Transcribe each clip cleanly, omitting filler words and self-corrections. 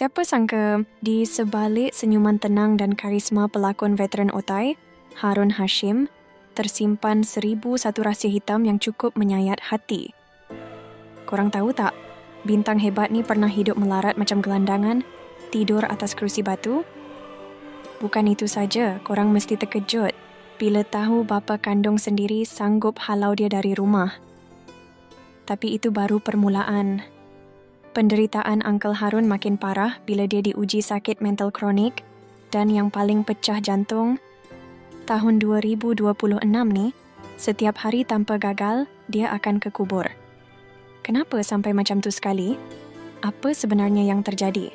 Siapa sangka di sebalik senyuman tenang dan karisma pelakon veteran otai, Harun Hashim, tersimpan 1001 rahsia hitam yang cukup menyayat hati. Korang tahu tak, bintang hebat ni pernah hidup melarat macam gelandangan, tidur atas kerusi batu? Bukan itu saja, korang mesti terkejut bila tahu bapa kandung sendiri sanggup halau dia dari rumah. Tapi itu baru permulaan. Penderitaan Uncle Harun makin parah bila dia diuji sakit mental kronik dan yang paling pecah jantung. Tahun 2026 ni, setiap hari tanpa gagal, dia akan ke kubur. Kenapa sampai macam tu sekali? Apa sebenarnya yang terjadi?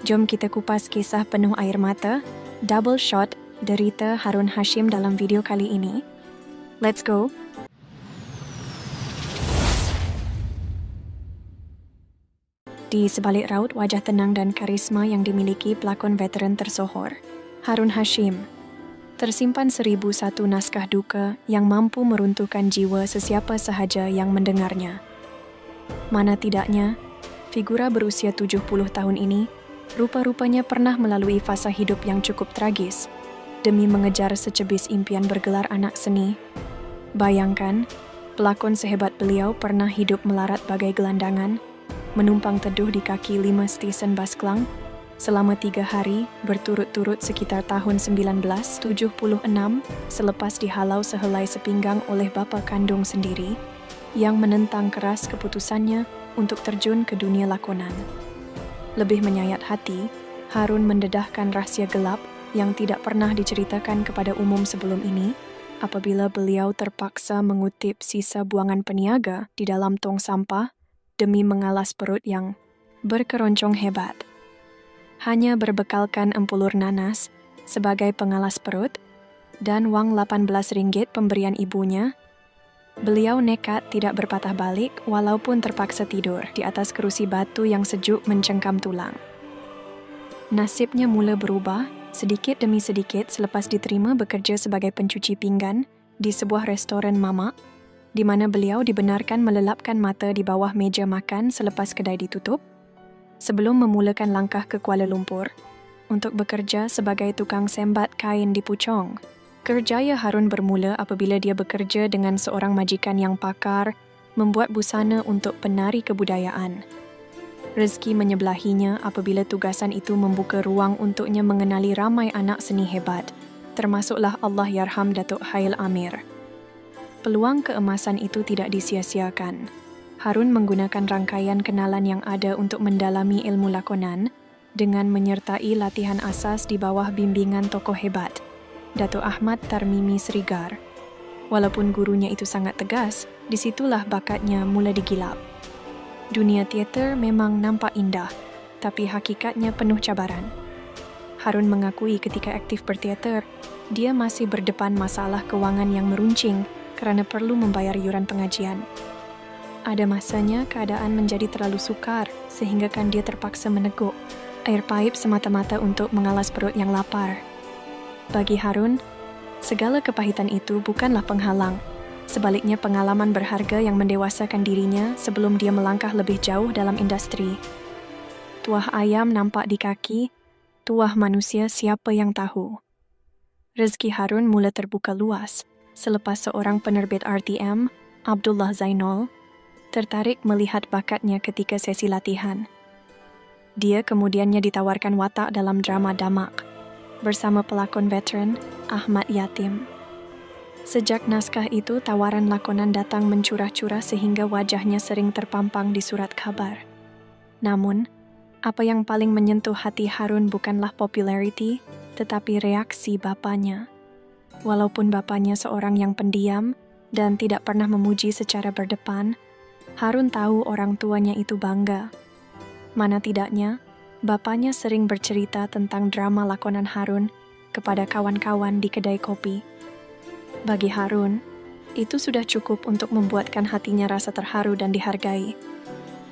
Jom kita kupas kisah penuh air mata, double shot derita Harun Hashim dalam video kali ini. Let's go! Di sebalik raut wajah tenang dan karisma yang dimiliki pelakon veteran tersohor, Harun Hashim, tersimpan 1001 naskah duka yang mampu meruntuhkan jiwa sesiapa sahaja yang mendengarnya. Mana tidaknya, figura berusia 70 tahun ini rupa-rupanya pernah melalui fasa hidup yang cukup tragis demi mengejar secebis impian bergelar anak seni. Bayangkan, pelakon sehebat beliau pernah hidup melarat bagai gelandangan, menumpang teduh di kaki 5 stesen bas Klang selama 3 hari berturut-turut sekitar tahun 1976 selepas dihalau sehelai sepinggang oleh bapa kandung sendiri yang menentang keras keputusannya untuk terjun ke dunia lakonan. Lebih menyayat hati, Harun mendedahkan rahsia gelap yang tidak pernah diceritakan kepada umum sebelum ini apabila beliau terpaksa mengutip sisa buangan peniaga di dalam tong sampah demi mengalas perut yang berkeroncong hebat. Hanya berbekalkan empulur nanas sebagai pengalas perut dan wang RM18 pemberian ibunya, beliau nekat tidak berpatah balik walaupun terpaksa tidur di atas kerusi batu yang sejuk mencengkam tulang. Nasibnya mula berubah sedikit demi sedikit selepas diterima bekerja sebagai pencuci pinggan di sebuah restoran mamak, di mana beliau dibenarkan melelapkan mata di bawah meja makan selepas kedai ditutup, sebelum memulakan langkah ke Kuala Lumpur untuk bekerja sebagai tukang sembat kain di Puchong. Kerjaya Harun bermula apabila dia bekerja dengan seorang majikan yang pakar membuat busana untuk penari kebudayaan. Rezeki menyebelahinya apabila tugasan itu membuka ruang untuknya mengenali ramai anak seni hebat, termasuklah Allahyarham Datuk Hail Amir. Peluang keemasan itu tidak disia-siakan. Harun menggunakan rangkaian kenalan yang ada untuk mendalami ilmu lakonan dengan menyertai latihan asas di bawah bimbingan tokoh hebat, Datuk Ahmad Tarmimi Srigar. Walaupun gurunya itu sangat tegas, disitulah bakatnya mula digilap. Dunia teater memang nampak indah, tapi hakikatnya penuh cabaran. Harun mengakui ketika aktif berteater, dia masih berdepan masalah kewangan yang meruncing kerana perlu membayar yuran pengajian. Ada masanya keadaan menjadi terlalu sukar sehinggakan dia terpaksa meneguk air paip semata-mata untuk mengalas perut yang lapar. Bagi Harun, segala kepahitan itu bukanlah penghalang. Sebaliknya pengalaman berharga yang mendewasakan dirinya sebelum dia melangkah lebih jauh dalam industri. Tuah ayam nampak di kaki, tuah manusia siapa yang tahu. Rezeki Harun mula terbuka luas selepas seorang penerbit RTM, Abdullah Zainal, tertarik melihat bakatnya ketika sesi latihan. Dia kemudiannya ditawarkan watak dalam drama Damak bersama pelakon veteran Ahmad Yatim. Sejak naskah itu, tawaran lakonan datang mencurah-curah sehingga wajahnya sering terpampang di surat khabar. Namun, apa yang paling menyentuh hati Harun bukanlah populariti, tetapi reaksi bapanya. Walaupun bapanya seorang yang pendiam dan tidak pernah memuji secara berdepan, Harun tahu orang tuanya itu bangga. Mana tidaknya, bapanya sering bercerita tentang drama lakonan Harun kepada kawan-kawan di kedai kopi. Bagi Harun, itu sudah cukup untuk membuatkan hatinya rasa terharu dan dihargai.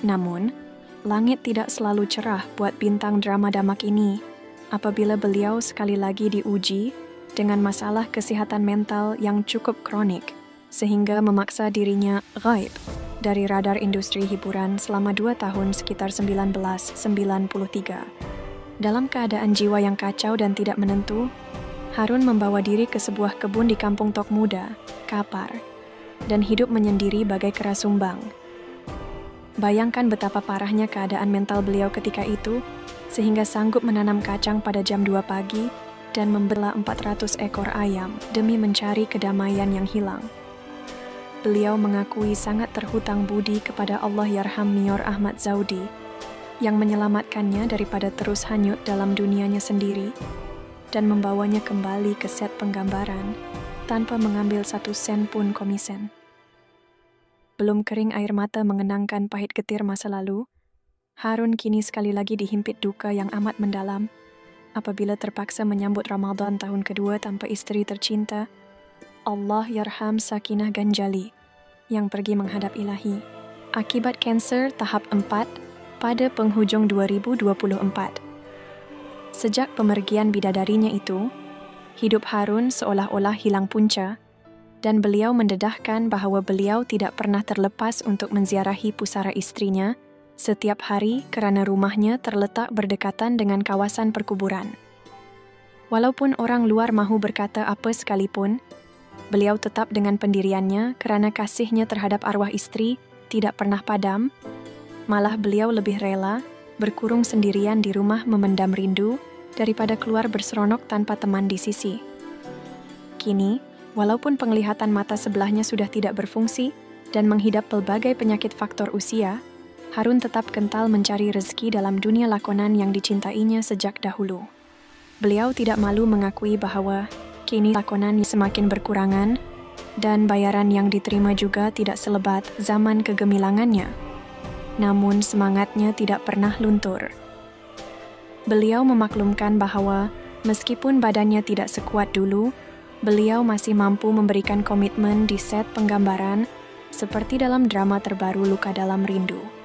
Namun, langit tidak selalu cerah buat bintang drama Damak ini apabila beliau sekali lagi diuji dengan masalah kesihatan mental yang cukup kronik sehingga memaksa dirinya ghaib dari radar industri hiburan selama 2 tahun sekitar 1993. Dalam keadaan jiwa yang kacau dan tidak menentu, Harun membawa diri ke sebuah kebun di kampung Tok Muda, Kapar, dan hidup menyendiri bagai kera sumbang. Bayangkan betapa parahnya keadaan mental beliau ketika itu, sehingga sanggup menanam kacang pada jam 2 pagi dan membela 400 ekor ayam demi mencari kedamaian yang hilang. Beliau mengakui sangat terhutang budi kepada Allahyarham Mior Ahmad Zaudi yang menyelamatkannya daripada terus hanyut dalam dunianya sendiri dan membawanya kembali ke set penggambaran tanpa mengambil 1 sen pun komisen. Belum kering air mata mengenangkan pahit getir masa lalu, Harun kini sekali lagi dihimpit duka yang amat mendalam apabila terpaksa menyambut Ramadan tahun kedua tanpa istri tercinta, Allahyarham Sakinah Ganjali, yang pergi menghadap Ilahi akibat kanser tahap 4 pada penghujung 2024. Sejak pemergian bidadarinya itu, hidup Harun seolah-olah hilang punca dan beliau mendedahkan bahawa beliau tidak pernah terlepas untuk menziarahi pusara istrinya setiap hari kerana rumahnya terletak berdekatan dengan kawasan perkuburan. Walaupun orang luar mahu berkata apa sekalipun, beliau tetap dengan pendiriannya kerana kasihnya terhadap arwah istri tidak pernah padam, malah beliau lebih rela berkurung sendirian di rumah memendam rindu daripada keluar berseronok tanpa teman di sisi. Kini, walaupun penglihatan mata sebelahnya sudah tidak berfungsi dan menghidap pelbagai penyakit faktor usia, Harun tetap kental mencari rezeki dalam dunia lakonan yang dicintainya sejak dahulu. Beliau tidak malu mengakui bahawa kini lakonan semakin berkurangan dan bayaran yang diterima juga tidak selebat zaman kegemilangannya. Namun semangatnya tidak pernah luntur. Beliau memaklumkan bahawa meskipun badannya tidak sekuat dulu, beliau masih mampu memberikan komitmen di set penggambaran seperti dalam drama terbaru Luka Dalam Rindu.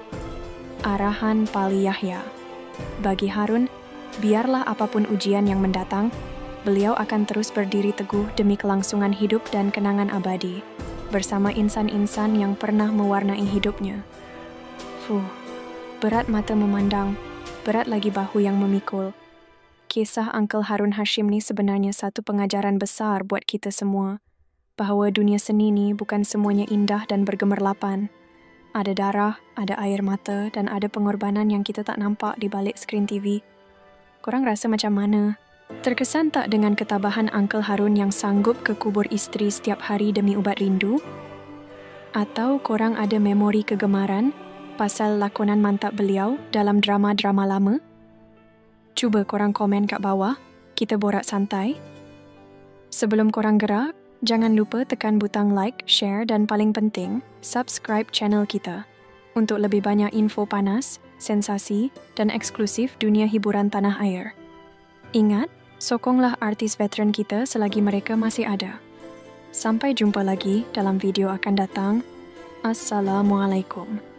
Arahan Pali Yahya. Bagi Harun, biarlah apapun ujian yang mendatang, beliau akan terus berdiri teguh demi kelangsungan hidup dan kenangan abadi bersama insan-insan yang pernah mewarnai hidupnya. Berat mata memandang, berat lagi bahu yang memikul. Kisah Uncle Harun Hashim ni sebenarnya satu pengajaran besar buat kita semua, bahawa dunia seni ni bukan semuanya indah dan bergemerlapan. Ada darah, ada air mata dan ada pengorbanan yang kita tak nampak di balik skrin TV. Korang rasa macam mana? Terkesan tak dengan ketabahan Uncle Harun yang sanggup ke kubur isteri setiap hari demi ubat rindu? Atau korang ada memori kegemaran pasal lakonan mantap beliau dalam drama-drama lama? Cuba korang komen kat bawah, kita borak santai. Sebelum korang gerak, jangan lupa tekan butang like, share dan paling penting, subscribe channel kita untuk lebih banyak info panas, sensasi dan eksklusif dunia hiburan tanah air. Ingat, sokonglah artis veteran kita selagi mereka masih ada. Sampai jumpa lagi dalam video akan datang. Assalamualaikum.